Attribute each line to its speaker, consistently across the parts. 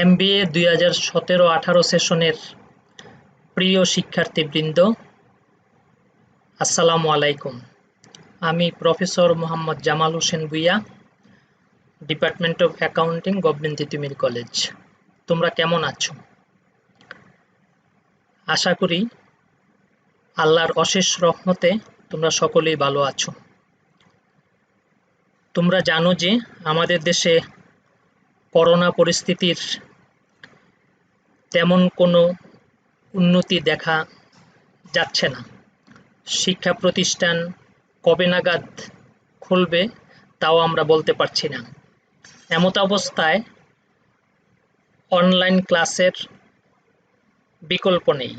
Speaker 1: MBA 2017-18 সেশনের প্রিয় শিক্ষার্থীবৃন্দ, আসসালামু আলাইকুম। আমি professor Mohammad Jamal Hossain Bhuiyan, department of accounting, government Titumir college. তোমরা কেমন আছো? আশা করি আল্লাহর অশেষ রহমতে তোমরা সকলেই ভালো আছো। তোমরা জানো যে আমাদের দেশে করোনা পরিস্থিতির তেমন কোনো উন্নতি দেখা যাচ্ছে না। শিক্ষা প্রতিষ্ঠান কবে নাগাদ খুলবে তাও আমরা বলতে পারছি না। এমত অবস্থায় অনলাইন ক্লাসের বিকল্প নেই।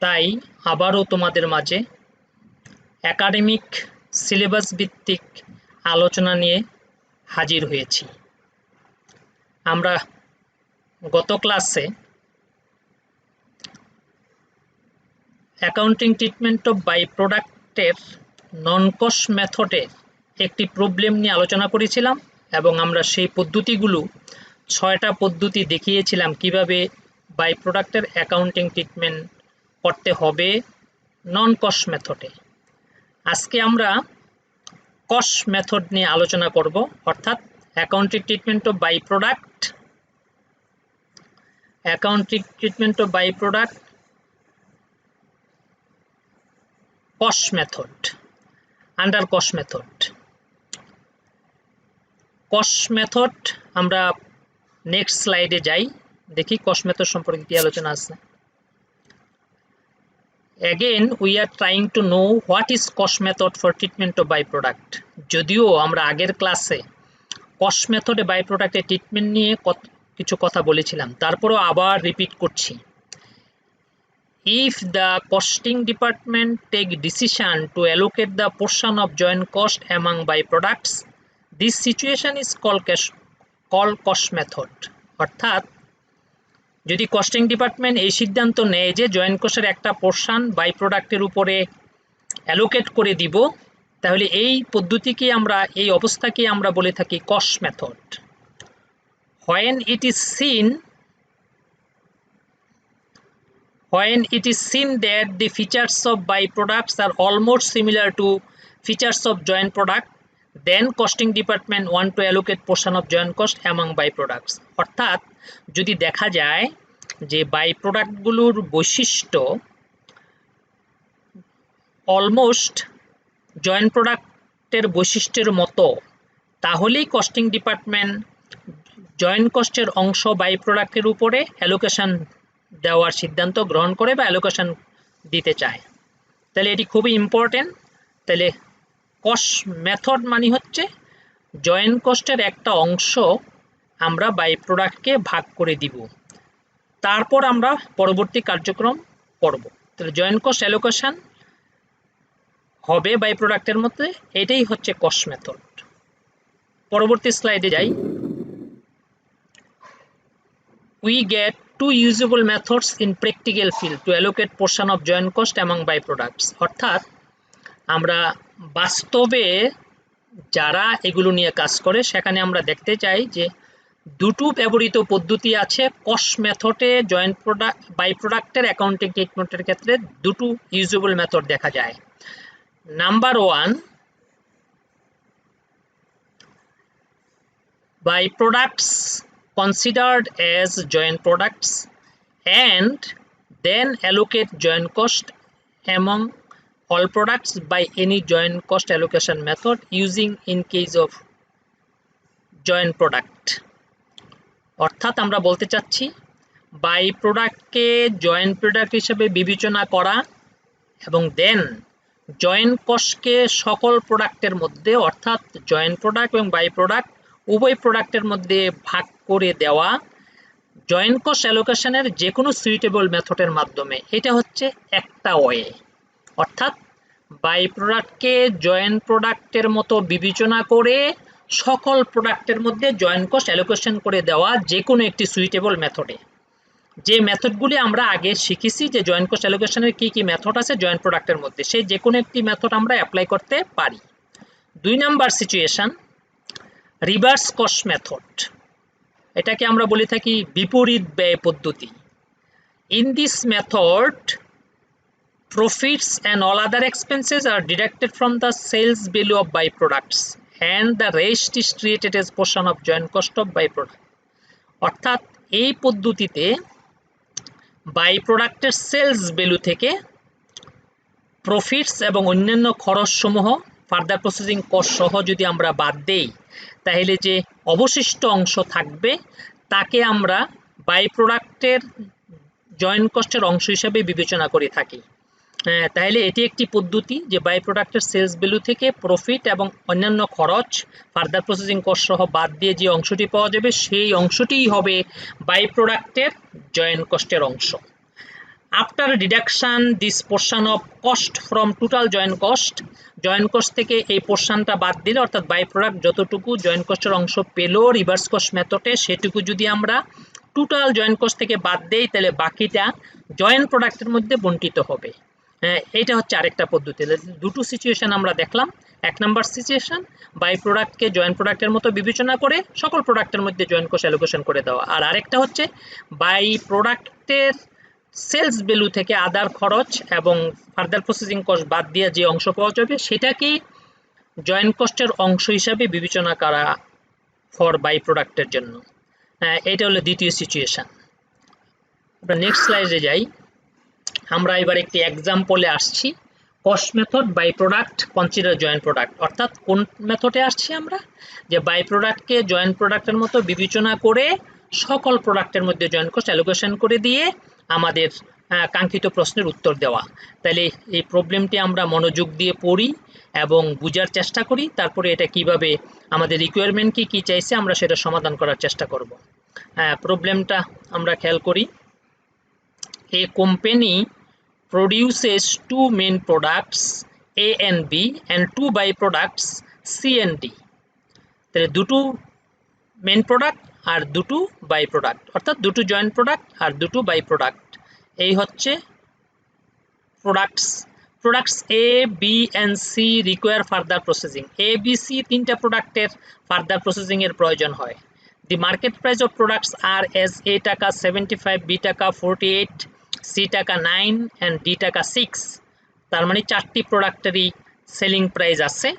Speaker 1: তাই আবারও তোমাদের মাঝে একাডেমিক সিলেবাস ভিত্তিক আলোচনা নিয়ে হাজির হয়েছি। আমরা গত ক্লাসে অ্যাকাউন্টিং ট্রিটমেন্ট অফ বাই প্রোডাক্টের নন কস্ট মেথডের একটি প্রবলেম নিয়ে আলোচনা করেছিলাম এবং আমরা সেই পদ্ধতিগুলো 6টা পদ্ধতি দেখিয়েছিলাম কিভাবে বাই প্রোডাক্টের অ্যাকাউন্টিং ট্রিটমেন্ট করতে হবে নন কস্ট মেথডে। আজকে আমরা কস্ট মেথড নিয়ে আলোচনা করব, অর্থাৎ accounting treatment of by product, accounting treatment of by product cost method, under cost method. cost method আমরা নেক্সট স্লাইডে যাই, দেখি cost method সম্পর্কে কি আলোচনা আছে। Again we are trying to know what is cost method for treatment of byproduct. যদিও আমরা আগের ক্লাসে cost method এ byproduct এর ট্রিটমেন্ট নিয়ে কিছু কথা বলেছিলাম, তারপরও আবার রিপিট করছি। If the costing department take decision to allocate the portion of joint cost among byproducts, this situation is called cost method. অর্থাৎ যদি কস্টিং ডিপার্টমেন্ট এই সিদ্ধান্ত নেয় যে জয়েন্ট কস্টের একটা পোর্শন বাই প্রোডাক্টের উপরে অ্যালোকেট করে দিব, তাহলে এই পদ্ধতিকে আমরা, এই অবস্থাকে আমরা বলে থাকি cost method. When it is seen that the features of byproducts are almost similar to features of joint product, then costing department want to allocate portion of joint cost among byproducts. অর্থাৎ যদি দেখা যায় যে বাইপ্রোডাক্টগুলোর বৈশিষ্ট্য almost joint প্রোডাক্টের বৈশিষ্ট্যের মতো, তাহলেই কস্টিং ডিপার্টমেন্ট জয়েন্ট কস্টের অংশ বাই প্রোডাক্টের উপরে অ্যালোকেশন দেওয়ার সিদ্ধান্ত গ্রহণ করে বা অ্যালোকেশন দিতে চায়। তাহলে এটি খুবই ইম্পর্টেন্ট। তাহলে কস্ট মেথড মানে হচ্ছে জয়েন্ট কস্টের একটা অংশ আমরা বাই প্রোডাক্টকে ভাগ করে দিব, তারপর আমরা পরবর্তী কার্যক্রম করব। তাহলে জয়েন্ট কস্ট অ্যালোকেশন হবে বাই প্রোডাক্টের মধ্যে, এটাই হচ্ছে কস্ট মেথড। পরবর্তী স্লাইডে যাই। We get two usable methods in practical field to allocate portion of joint cost among byproducts. অর্থাৎ আমরা বাস্তবে যারা এগুলো নিয়ে কাজ করে সেখানে আমরা দেখতে চাই যে দুটো ব্যবহৃত পদ্ধতি আছে কস্ট মেথডে জয়েন্ট প্রোডাক্ট বাই প্রোডাক্টের অ্যাকাউন্টিং ট্রিটমেন্টের ক্ষেত্রে দুটো ইউজেবল মেথড দেখা যায়। Number 1, byproducts considered as joint products and then allocate joint cost among all products by any joint cost allocation method using in case of joint product. অর্থাৎ আমরা বলতে চাচ্ছি বাই প্রোডাক্টকে জয়েন্ট প্রোডাক্ট হিসেবে বিবেচনা করা এবং দেন জয়েন্ট কস্টকে সকল প্রোডাক্টের মধ্যে, অর্থাৎ জয়েন্ট প্রোডাক্ট এবং বাই প্রোডাক্ট উভয় প্রোডাক্টের মধ্যে ভাগ করে দেওয়া জয়েন্ট কস্ট অ্যালোকেশনের যে কোনো সুইটেবল মেথডের মাধ্যমে। এটা হচ্ছে একটা ওয়ে। অর্থাৎ বাই প্রোডাক্টকে জয়েন্ট প্রোডাক্টের মতো বিবেচনা করে সকল প্রোডাক্টের মধ্যে জয়েন্ট কস্ট অ্যালোকেশন করে দেওয়া যে কোনো একটি সুইটেবল মেথডে। যে মেথডগুলি আমরা আগে শিখেছি যে জয়েন্ট কস্ট অ্যালোকেশনের কী কী মেথড আছে জয়েন্ট প্রোডাক্টের মধ্যে, সেই যে কোনো একটি মেথড আমরা অ্যাপ্লাই করতে পারি। 2 number situation, reverse cost method. এটাকে আমরা বলে থাকি বিপরীত ব্যয় পদ্ধতি। In this method profits and all other expenses are deducted from the sales value of byproducts and the rest is treated as portion of joint cost of byproduct। অর্থাৎ এই পদ্ধতিতে বাই প্রোডাক্টের সেলস ভ্যালু থেকে profits এবং অন্যান্য খরচসমূহ further processing cost সহ যদি আমরা বাদ দেই, তাহলে যে অবশিষ্ট অংশ থাকবে তাকে আমরা বাই প্রোডাক্টের জয়েন্ট কস্টের অংশ হিসেবে বিবেচনা করে থাকি। তাহলে এটি একটি পদ্ধতি যে বাই প্রোডাক্টের সেলস ভ্যালু থেকে প্রফিট এবং অন্যান্য খরচ ফার্দার প্রসেসিং কস্ট সহ বাদ দিয়ে যে অংশটি পাওয়া যাবে সেই অংশটিই হবে বাই প্রোডাক্টের জয়েন্ট কস্টের অংশ। After deduction this portion of cost from total joint cost থেকে এই পোর্শনটা বাদ দিলে অর্থাৎ বাই প্রোডাক্ট যতটুকু জয়েন্ট কস্টের অংশ পেল রিভার্স কস্ট মেথডে সেটুকু যদি আমরা টোটাল জয়েন্ট কস্ট থেকে বাদ দেই তাহলে বাকিটা জয়েন্ট প্রোডাক্টের মধ্যে বণ্টিত হবে। এটা হচ্ছে আরেকটা পদ্ধতি। দুটো সিচুয়েশন আমরা দেখলাম। এক নাম্বার সিচুয়েশন বাই প্রোডাক্টকে জয়েন্ট প্রোডাক্টের মতো বিবেচনা করে সকল প্রোডাক্টের মধ্যে জয়েন্ট কস্ট অ্যালোকেশন করে দেওয়া, আর আরেকটা হচ্ছে বাই প্রোডাক্টের সেলস ভ্যালু থেকে আদার খরচ এবং ফার্দার প্রসেসিং কস্ট বাদ দিয়ে যে অংশ পাওয়া যাবে সেটাকেই জয়েন্ট কস্টের অংশ হিসাবে বিবেচনা করা ফর বাই প্রোডাক্টের জন্য। এটা হলো দ্বিতীয় সিচুয়েশন। আমরা নেক্সট স্লাইডে যাই। আমরা এবার একটি এক্সাম্পলে আসছি। Cost method by product consider joint product, অর্থাৎ কোন মেথডে আসছি আমরা, যে বাই প্রোডাক্টকে জয়েন্ট প্রোডাক্টের মতো বিবেচনা করে সকল প্রোডাক্টের মধ্যে জয়েন্ট কস্ট অ্যালোকেশন করে দিয়ে আমাদের কাঙ্ক্ষিত প্রশ্নের উত্তর দেওয়া। তাহলে এই প্রবলেমটি আমরা মনোযোগ দিয়ে পড়ি এবং বুঝার চেষ্টা করি, তারপরে এটা কিভাবে আমাদের রিকোয়ারমেন্ট কি চাইছে আমরা সেটা সমাধান করার চেষ্টা করব। প্রবলেমটা আমরা খেয়াল করি। A company produces two main products A and B and two byproducts C and D। তাহলে দুটো মেন প্রোডাক্ট আর দুটো বাই প্রোডাক্ট, অর্থাৎ দুটো জয়েন্ট প্রোডাক্ট আর দুটো বাই প্রোডাক্ট। এই হচ্ছে products A, B and C require further processing. A, B, C তিনটা প্রোডাক্টের ফার্দার প্রসেসিং এর প্রয়োজন হয়। The market price of products are as A টাকা 75, B টাকা 48, C টাকা 9 and D টাকা 6। তার মানে চারটি প্রোডাক্টেরই সেলিং প্রাইস আছে।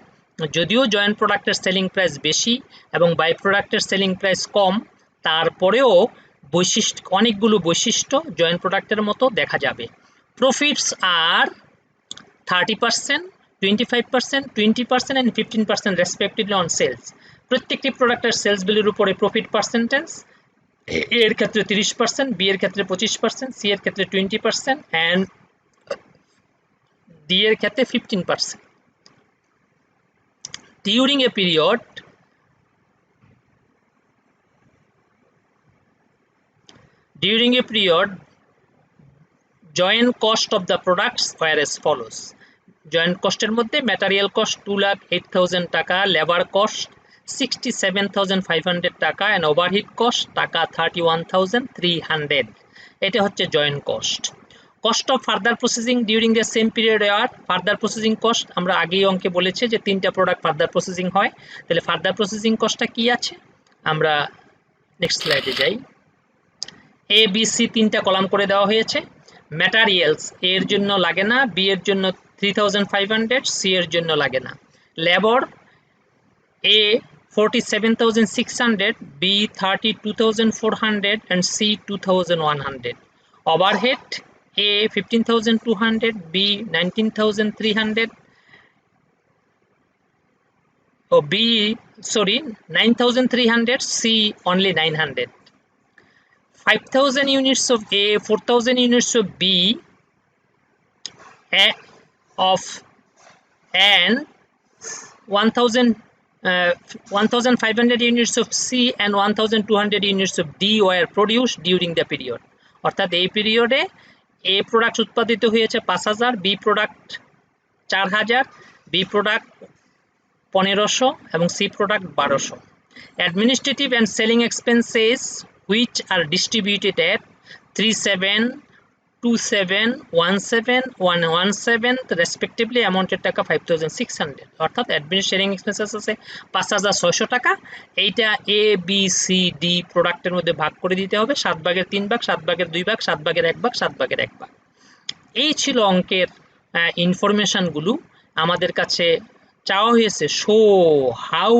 Speaker 1: যদিও জয়েন্ট প্রোডাক্টের সেলিং প্রাইস বেশি এবং বাই প্রোডাক্টের সেলিং প্রাইস কম, তারপরেও অনেকগুলো বৈশিষ্ট্য জয়েন্ট প্রোডাক্টের মতো দেখা যাবে। প্রফিটস আর 30%, 25%, 20% and 15% রেসপেক্টিভলি অন সেলস। প্রত্যেকটি প্রোডাক্টের সেলস ভ্যালুর উপরে প্রফিট পার্সেন্টেজ এর ক্ষেত্রে 30%, বি এর ক্ষেত্রে 25%, সি এর ক্ষেত্রে 20% and ডি এর ক্ষেত্রে 15%। During a period joint cost of the products were as follows। Joint কস্টের মধ্যে ম্যাটেরিয়াল কস্ট 2,08,000 টাকা, লেবার কস্ট 67,500 টাকা and ওভারহেড কস্ট টাকা 31,300। এটা হচ্ছে joint cost. Cost of further processing during the same period আর ফার্দার প্রসেসিং কস্ট আমরা আগেই অঙ্কে বলেছি যে তিনটা প্রোডাক্ট ফার্দার প্রসেসিং হয়। তাহলে ফার্দার প্রসেসিং কস্টটা কি আছে আমরা নেক্সট স্লাইডে যাই। এ বি সি তিনটা কলাম করে দেওয়া হয়েছে। ম্যাটেরিয়ালস এর জন্য লাগে না, বি এর জন্য 3,500, সি এর জন্য লাগে না। Labour A 47,600, B 32,400 and C 2,100। Overhead A 15,200, B 19,300, B 9,300, C only 900। 5,000 units of A, 4,000 units of B and 1,500 units of C and 1,200 units of D were produced during the period। অর্থাৎ এই পিরিয়ডে A product উৎপাদিত হয়েছে 5,000, B product 4,000, B product 1,500 এবং C product 1,200। Administrative and selling expenses which are distributed at 3,700, 2717 respectively অ্যামাউন্টের টাকা 5600, অর্থাৎ admin sharing expenses আছে 5600 টাকা। এইটা এ বি সি ডি প্রোডাক্টের মধ্যে ভাগ করে দিতে হবে, 7/3 ভাগ, 7/2 ভাগ, 7/1 ভাগ, 7/1 ভাগ। এই ছিল অঙ্কের ইনফরমেশনগুলো। আমাদের কাছে চাওয়া হয়েছে show how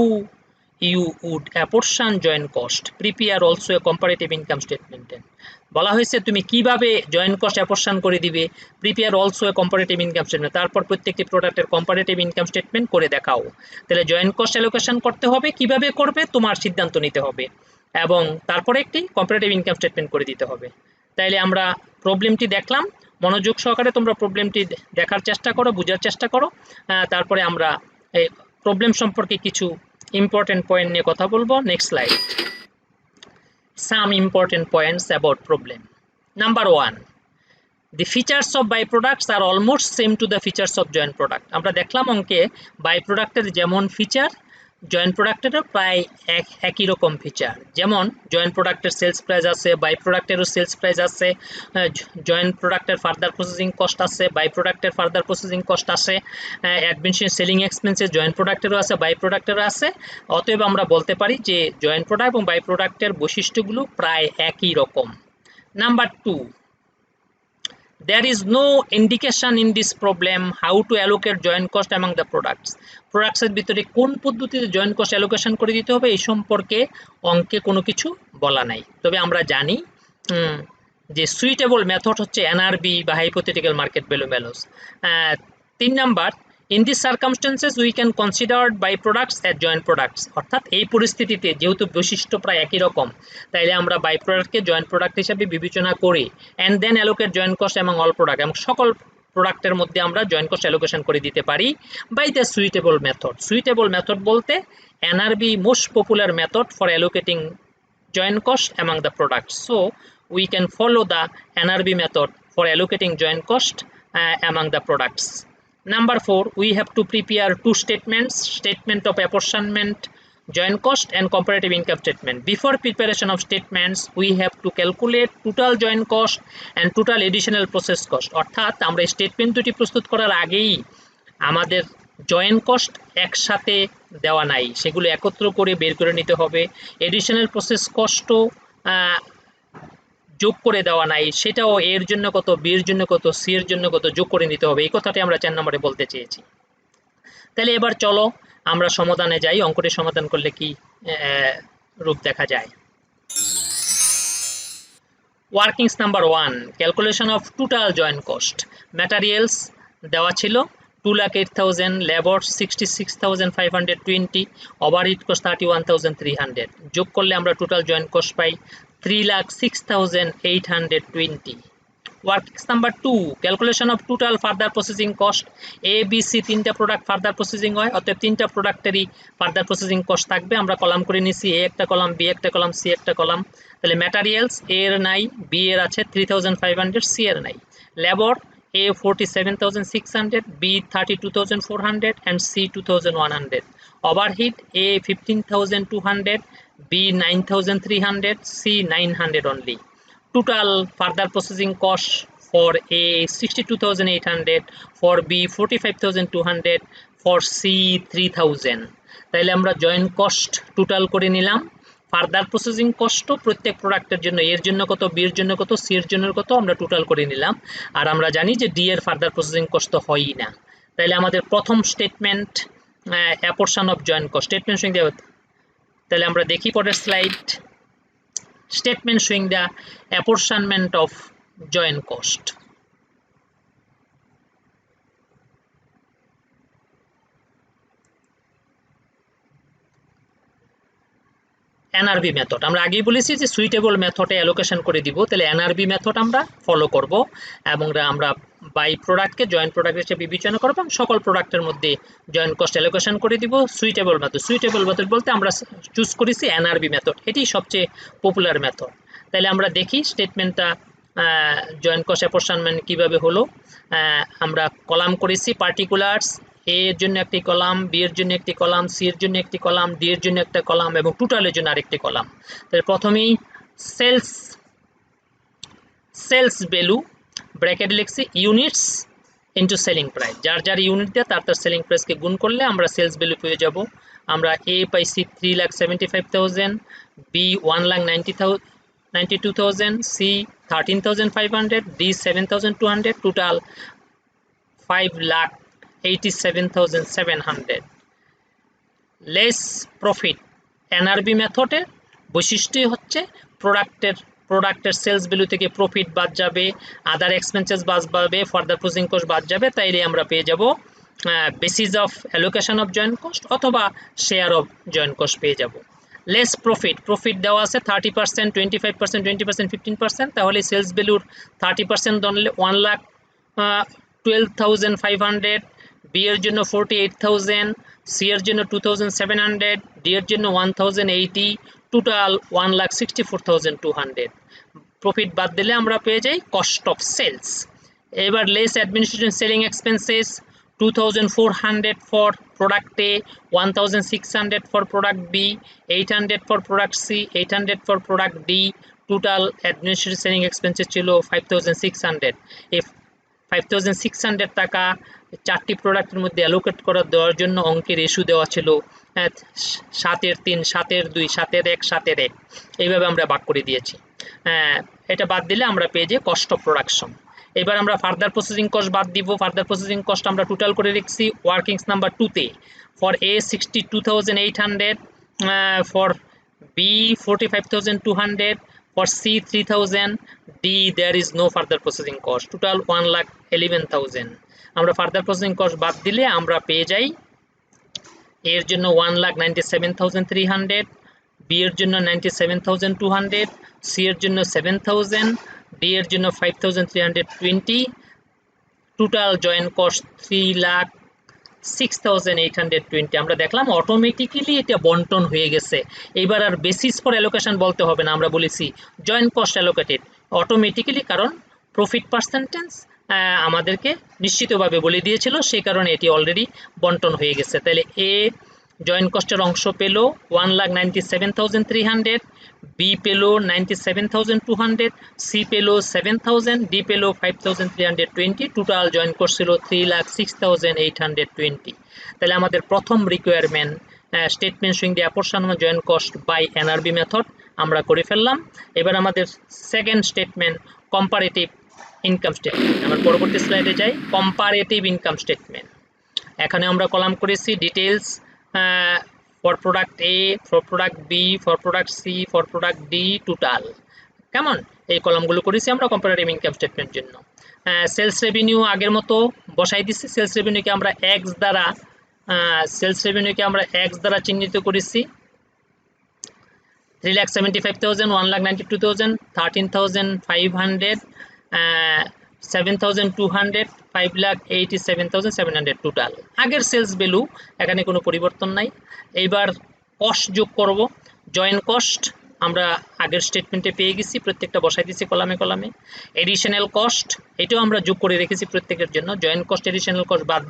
Speaker 1: you would apportion joint cost, prepare also a comparative income statement. বলা হয়েছে তুমি কিভাবে জয়েন্ট কস্ট অ্যাপোর্শন করে দিবে, prepare also a comparative income statement, তারপর প্রত্যেকটি প্রোডাক্টের কম্পারেটিভ ইনকাম স্টেটমেন্ট করে দেখাও। তাহলে জয়েন্ট কস্ট অ্যালোকেশন করতে হবে, কিভাবে করবে তোমার সিদ্ধান্ত নিতে হবে, এবং তারপরে একটি কম্পারেটিভ ইনকাম স্টেটমেন্ট করে দিতে হবে। তাইলে আমরা প্রবলেমটি দেখলাম, মনোযোগ সহকারে তোমরা প্রবলেমটি দেখার চেষ্টা করো, বোঝার চেষ্টা করো। তারপরে আমরা এই প্রবলেম সম্পর্কে কিছু ইম্পর্টেন্ট পয়েন্ট নিয়ে কথা বলবো। Next slide. Some important points about problem. Number 1, the features of byproducts are almost same to the features of joint product. আমরা দেখলাম অঙ্কে বাইপ্রোডাক্টের যেমন ফিচার, জয়েন্ট প্রোডাক্টেরও প্রায় একই রকম ফিচার। যেমন জয়েন্ট প্রোডাক্টের সেলস প্রাইস আছে, বাই প্রোডাক্টেরও সেলস প্রাইস আছে, জয়েন্ট প্রোডাক্টের ফার্দার প্রসেসিং কস্ট আছে, বাই প্রোডাক্টের ফার্দার প্রসেসিং কস্ট আছে, অ্যাডমিনিস্ট্রেশন সেলিং এক্সপেন্সেস জয়েন্ট প্রোডাক্টেরও আছে, বাই প্রোডাক্টেরও আছে। অতএব আমরা বলতে পারি যে জয়েন্ট প্রোডাক্ট এবং বাই প্রোডাক্টের বৈশিষ্ট্যগুলো প্রায় একই রকম। Number 2, there is no indication in this problem how to allocate joint cost among the products. Products এর ভিতরে কোন পদ্ধতিতে জয়েন্ট কস্ট অ্যালোকেশন করে দিতে হবে এই সম্পর্কে অঙ্কে কোনো কিছু বলা নাই। তবে আমরা জানি যে সুইটেবল মেথড হচ্ছে এনআরবি বা হাইপোথেটিক্যাল মার্কেট ভ্যালু ম্যালোস। 3 number, in these circumstances we can consider byproducts as joint products, অর্থাৎ এই পরিস্থিতিতে যেহেতু বৈশিষ্ট্য প্রায় একই রকম, তাইলে আমরা বাই প্রোডাক্টকে জয়েন্ট প্রোডাক্ট হিসেবে বিবেচনা করি and then allocate joint cost among all product, এবং সকল প্রোডাক্টের মধ্যে আমরা জয়েন্ট কস্ট অ্যালোকেশন করে দিতে পারি by the suitable method. Suitable method বলতে NRV most popular method for allocating joint cost among the products, so we can follow the NRB method for allocating joint cost among the products. Number 4, we have to prepare two statements, statement of apportionment joint cost and comparative income statement. Before preparation of statements we have to calculate total joint cost and total additional process cost, অর্থাৎ আমরা statement দুটি প্রস্তুত করার আগেই আমাদের joint cost একসাথে দেওয়া নাই, সেগুলো একত্র করে বের করে নিতে হবে। এডিশনাল প্রসেস কস্ট যোগ করে দেওয়া নাই, সেটাও এর জন্য কত, বি এর জন্য কত, সি এর জন্য কত যোগ করে নিতে হবে। এই কথাটি আমরা 4 নম্বরে বলতে চেয়েছি। তাহলে এবার চলো আমরা সমাধানে যাই, অঙ্কটি সমাধান করলে কি রূপ দেখা যায়। Workings number 1, calculation of total joint cost. Materials দেওয়া ছিল 2,08,000, লেবার 66,520, ওভারহেড কস্ট 31,300, যোগ করলে আমরা টোটাল জয়েন্ট কস্ট পাই 3,06,820। Workings number 2, calculation of total further processing cost. A B C 3টা প্রোডাক্ট ফার্দার প্রসেসিং হয়, অতএব 3টা প্রোডাক্টেরই ফার্দার প্রসেসিং কস্ট থাকবে। আমরা কলাম করে নিছি, এ একটা কলাম, বি একটা কলাম, সি একটা কলাম। তাহলে ম্যাটেরিয়ালস এ এর নাই, বি এর আছে 3,500, সি এর নাই। Labour A 47,600, B 32,400 and C 2,100. Overhead A 15,200, B 9,300, C 900 only. Total further processing cost for A 62,800, for B 45,200, for C 3,000. তাইলে আমরা জয়েন্ট কস্ট টোটাল করে নিলাম। ফার্দার প্রসেসিং কস্ট প্রত্যেক প্রোডাক্টের জন্য, এর জন্য কত, বি এর জন্য কত, সি এর জন্য কত আমরা টোটাল করে নিলাম। আর আমরা জানি যে ডি এর ফার্দার প্রসেসিং কস্ট তো হয়ই না। তাইলে আমাদের প্রথম statement apportion of joint cost, statement showing the, তাহলে আমরা দেখি পরের slide. Statement showing the apportionment of joint cost. NRV method আমরা আগেই বলেছি যে সুইটেবল মেথডে অ্যালোকেশন করে দিব, তাহলে এনআরবি মেথড আমরা ফলো করব এবং আমরা বাই প্রোডাক্টকে জয়েন্ট প্রোডাক্ট হিসেবে বিবেচনা করব এবং সকল প্রোডাক্টের মধ্যে জয়েন্ট কস্ট অ্যালোকেশন করে দিব। সুইটেবল মেথড, সুইটেবল মেথড বলতে আমরা চুজ করেছি এনআরবি মেথড, এটি সবচেয়ে পপুলার মেথড। তাহলে আমরা দেখি স্টেটমেন্টটা জয়েন্ট কস্ট অ্যাপোর্শনমেন্ট কিভাবে হলো। আমরা কলাম করেছি পার্টিকুলারস, এ এর জন্য একটি কলাম, বি এর জন্য একটি কলাম, সি এর জন্য একটি কলাম, ডি এর জন্য একটা কলাম এবং টোটালের জন্য আরেকটি কলাম। তাহলে প্রথমেই সেলস ভ্যালু ব্র্যাকেট লিখছি ইউনিটস ইন্টু সেলিং প্রাইস, যার যার ইউনিট দিয়ে তার তার সেলিং প্রাইসকে গুণ করলে আমরা সেলস ভ্যালু পেয়ে যাব। আমরা এ পাইছি 3,75,000, B 1,92,000, C 13,500, D 7,200, total 5,87,700। Less profit NRB মেথডের বৈশিষ্ট্যই হচ্ছে প্রোডাক্টের সেলস ভ্যালু থেকে প্রফিট বাদ যাবে, আদার এক্সপেন্সেস বাদ যাবে, ফার্দার প্রসেসিং কস্ট বাদ যাবে, তাইলে আমরা পেয়ে যাব basis of allocation of joint cost অথবা শেয়ার অফ জয়েন্ট কস্ট পেয়ে যাব। লেস প্রফিট দেওয়া আছে 30%, 25%, 20%, 15%, তাহলে সেলস ভ্যালুর 30% ধরলে 1,12,500, বি এর জন্য 48,000, সি এর জন্য 2,700, ডি এর জন্য 1,080, টোটাল 1,64,200। প্রফিট বাদ দিলে আমরা পেয়ে যাই কস্ট অফ সেলস। এবার less administration selling expenses 2,400 for product A, 1,600 for product B, 800 for product C, 800 for product D, total administrative selling expenses ছিল 5,600। if 5,600 টাকা চারটি প্রোডাক্টের মধ্যে অ্যালোকেট করে দেওয়ার জন্য অঙ্কের রেশিও দেওয়া ছিল 7/3, 7/2, 7/1, 7/1, এইভাবে আমরা ভাগ করে দিয়েছি। এটা বাদ দিলে আমরা পেয়ে যাই কস্ট অফ প্রোডাকশন। এবার আমরা ফার্দার প্রসেসিং কস্ট বাদ দিব। ফার্দার প্রসেসিং কস্ট আমরা টোটাল করে রেখেছি ওয়ার্কিংস নাম্বার 2 তে। For A 62,800, for B 45,200, for C 3,000, D there is no further processing cost, total 1,11,000। আমরা ফার্দার প্রসেসিং কস্ট বাদ দিলে আমরা পেয়ে যাই এর জন্য 1,97,300, বি এর জন্য 97,200, সি এর জন্য 7,000, ডি এর জন্য 5,320, টোটাল জয়েন্ট কস্ট 3,06,820। আমরা দেখলাম অটোমেটিক্যালি এটা বন্টন হয়ে গেছে। এবার আর বেসিস ফর অ্যালোকেশন বলতে হবে না, আমরা বলেছি জয়েন্ট কস্ট অ্যালোকেটেড অটোমেটিক্যালি, কারণ প্রফিট পার্সেন্টেজ আমাদেরকে নিশ্চিতভাবে বলে দিয়েছিল, সেই কারণে এটি অলরেডি বন্টন হয়ে গেছে। তাহলে এ জয়েন্ট কস্টের অংশ পেল 1,97,300, বি পেল 97,200, সি পেল 7,000, ডি পেল 5,320, টোটাল জয়েন্ট কস্ট ছিল 3,06,820। তাহলে আমাদের প্রথম requirement statement showing the apportion of joint cost by NRV method আমরা করে ফেললাম। এবার আমাদের second statement comparative income statement. আমরা পরবর্তী স্লাইডে যাই। কম্পারেটিভ ইনকাম স্টেটমেন্ট, এখানে আমরা কলাম করেছি details for product A, for product B, for product C, for product D, total, কেমন এই কলামগুলো করেছি আমরা কম্পারেটিভ ইনকাম স্টেটমেন্টের জন্য। সেলস রেভিনিউ আগের মতো বসাই দিচ্ছি। সেলস রেভিনিউকে আমরা এক্স দ্বারা চিহ্নিত করেছি। 3,75,000, 1,92,000, 13,500, 7,200, 5,87,700 টোটাল। আগের সেলস ভ্যালু, এখানে কোনো পরিবর্তন নাই। এইবার কস্ট যোগ করব। জয়েন্ট কস্ট আমরা আগের স্টেটমেন্টে পেয়ে গেছি, প্রত্যেকটা বসাই দিচ্ছি কলামে। এডিশনাল কস্ট এটাও আমরা যোগ করে রেখেছি প্রত্যেকের জন্য। জয়েন্ট কস্ট এডিশনাল কস্ট বাদ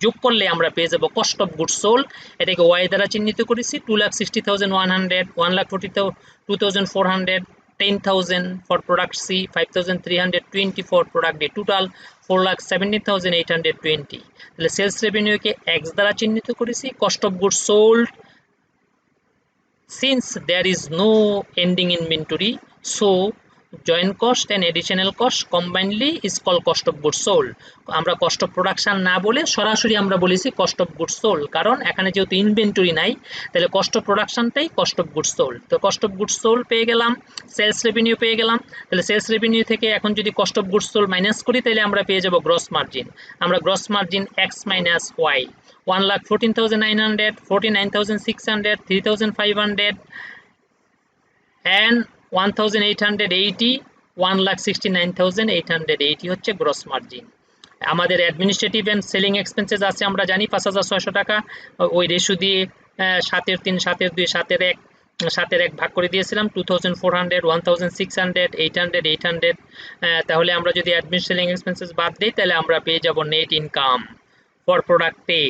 Speaker 1: যোগ করলে আমরা পেয়ে যাব কস্ট অফ গুডস সোল্ড, এটাকে ওয়াই দ্বারা চিহ্নিত করেছি। 2,60,100, 1,42,400, 10,000 for product C, 5,320 for product D, total 4,17,820। তাহলে সেলস রেভিনিউকে এক্স দ্বারা চিহ্নিত করেছি। Cost of goods sold, since there is no ending inventory, so joint cost and additional cost combinedly is called cost of goods sold। আমরা cost of production না বলে সরাসরি আমরা বলেছি কস্ট অফ গুডস সোল্ড, কারণ এখানে যেহেতু ইনভেন্টরি নাই, তাহলে কস্ট অফ প্রোডাকশনটাই কস্ট অফ গুডস সোল্ড। তো কস্ট অফ গুডস সোল্ড পেয়ে গেলাম, সেলস রেভিনিউ পেয়ে গেলাম। তাহলে সেলস রেভিনিউ থেকে এখন যদি cost of goods sold minus করি, তাহলে আমরা পেয়ে যাব গ্রস মার্জিন। আমরা gross margin x minus y 1,14,900, 49,600, 3,500 and 1,880, 1,69,880 হচ্ছে গ্রস মার্জিন। আমাদের অ্যাডমিনিস্ট্রেটিভ অ্যান্ড সেলিং এক্সপেন্সেস আছে আমরা জানি 5,600 টাকা। ওই রেশিও দিয়ে 7/3, 7/2, 7/1, 7/1 ভাগ করে দিয়েছিলাম। 2,400, 1,600, 800, 800। তাহলে আমরা যদি অ্যাডমিনিস্ট্রেটিভ সেলিং এক্সপেন্সেস বাদ দিই, তাহলে আমরা পেয়ে যাব net income for product A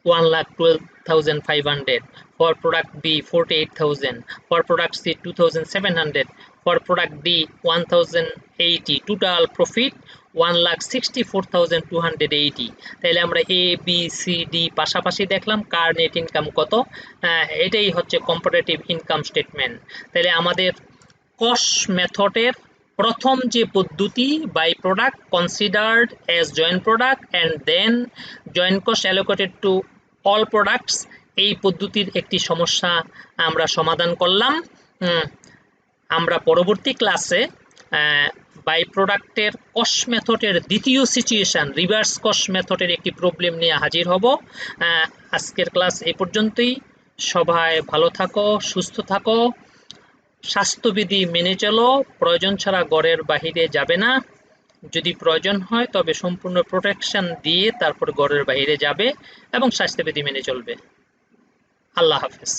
Speaker 1: 1,12,500, for product B 48,000, for product C 2,700, for product D 280, total profit 1,64,280। তাহলে আমরা এ বি সি ডি পাশাপাশি দেখলাম কার নেট ইনকাম কত। এটাই হচ্ছে কম্পারেটিভ ইনকাম স্টেটমেন্ট। তাহলে আমাদের কস্ট মেথডের প্রথম যে পদ্ধতি, by product considered as joint product and then joint cost allocated to all products, এই পদ্ধতির একটি সমস্যা আমরা সমাধান করলাম। আমরা পরবর্তী ক্লাসে বাই প্রোডাক্টের কস্ট মেথডের দ্বিতীয় সিচুয়েশন রিভার্স কস্ট মেথডের একটি প্রবলেম নিয়ে হাজির হব। আজকের ক্লাস এই পর্যন্তই। সবাই ভালো থাকো, সুস্থ থাকো, স্বাস্থ্যবিধি মেনে চলো, প্রয়োজন ছাড়া ঘরের বাহিরে যাবে না, যদি প্রয়োজন হয় তবে সম্পূর্ণ প্রোটেকশন দিয়ে তারপর ঘরের বাইরে যাবে এবং স্বাস্থ্যবিধি মেনে চলবে। আল্লাহ হাফেজ।